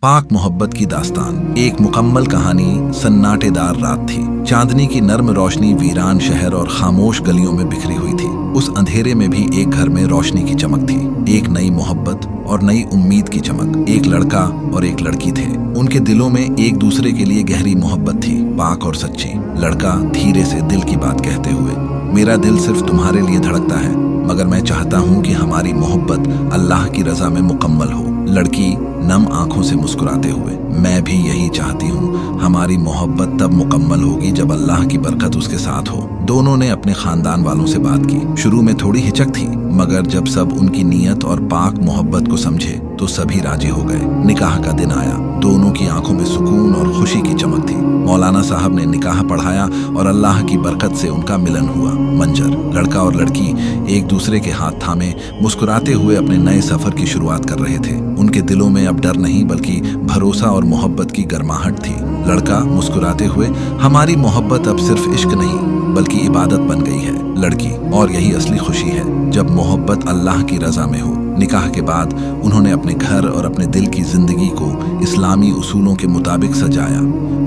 पाक मोहब्बत की दास्तान। एक मुकम्मल कहानी सन्नाटेदार रात थी। चांदनी की नर्म रोशनी वीरान शहर और खामोश गलियों में बिखरी हुई थी। उस अंधेरे में भी एक घर में रोशनी की चमक थी। एक नई मोहब्बत और नई उम्मीद की चमक। एक लड़का और एक लड़की थे। उनके दिलों में एक दूसरे के लिए गहरी मोहब्बत थी, पाक और सच्ची। लड़का धीरे से दिल की बात कहते हुए, मेरा दिल सिर्फ तुम्हारे लिए धड़कता है, मगर मैं चाहता हूँ कि हमारी मोहब्बत अल्लाह की रजा में मुकम्मल हो। लड़की नम आंखों से मुस्कुराते हुए, मैं भी यही चाहती हूँ। हमारी मोहब्बत तब मुकम्मल होगी जब अल्लाह की बरकत उसके साथ हो। दोनों ने अपने खानदान वालों से बात की। शुरू में थोड़ी हिचक थी, मगर जब सब उनकी नीयत और पाक मोहब्बत को समझे तो सभी राजी हो गए। निकाह का दिन आया। दोनों की आंखों में सुकून और खुशी की चमक थी। मौलाना साहब ने निकाह पढ़ाया और अल्लाह की बरकत से उनका मिलन हुआ। मंजर, लड़का और लड़की एक दूसरे के हाथ थामे मुस्कुराते हुए अपने नए सफर की शुरुआत कर रहे थे। उनके दिलों में अब डर नहीं बल्कि भरोसा और मोहब्बत की गर्माहट थी। लड़का मुस्कुराते हुए, हमारी मोहब्बत अब सिर्फ इश्क नहीं बल्कि इबादत बन गई है। लड़की, और यही असली खुशी है जब मोहब्बत अल्लाह की रजा में हो। निकाह के बाद उन्होंने अपने घर और अपने दिल की जिंदगी को इस्लामी उसूलों के मुताबिक सजाया।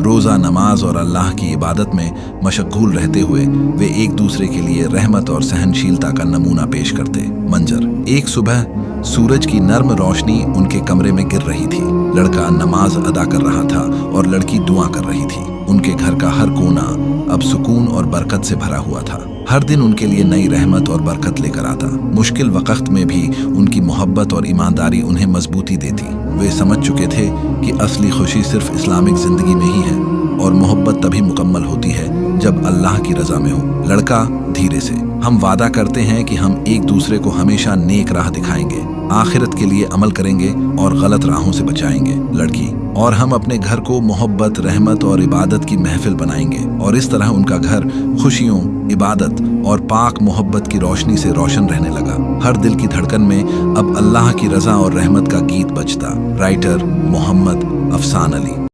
रोज़ा, नमाज और अल्लाह की इबादत में मशगूल रहते हुए वे एक दूसरे के लिए रहमत और सहनशीलता का नमूना पेश करते। मंजर, एक सुबह सूरज की नर्म रोशनी उनके कमरे में गिर रही थी। लड़का नमाज अदा कर रहा था और लड़की दुआ कर रही थी। उनके घर का हर कोना अब सुकून और बरकत से भरा हुआ था। हर दिन उनके लिए नई रहमत और बरकत लेकर आता। मुश्किल वक्त में भी उनकी मोहब्बत और ईमानदारी उन्हें मजबूती देती। वे समझ चुके थे कि असली खुशी सिर्फ इस्लामिक जिंदगी में ही है और मोहब्बत तभी मुकम्मल होती है जब अल्लाह की रजा में हो। लड़का धीरे से, हम वादा करते हैं कि हम एक दूसरे को हमेशा नेक राह दिखाएंगे, आखिरत के लिए अमल करेंगे और गलत राहों से बचाएंगे। लड़की, और हम अपने घर को मोहब्बत, रहमत और इबादत की महफिल बनाएंगे। और इस तरह उनका घर खुशियों, इबादत और पाक मोहब्बत की रोशनी से रोशन रहने लगा। हर दिल की धड़कन में अब अल्लाह की रजा और रहमत का गीत बजता। राइटर मोहम्मद अफसान अली।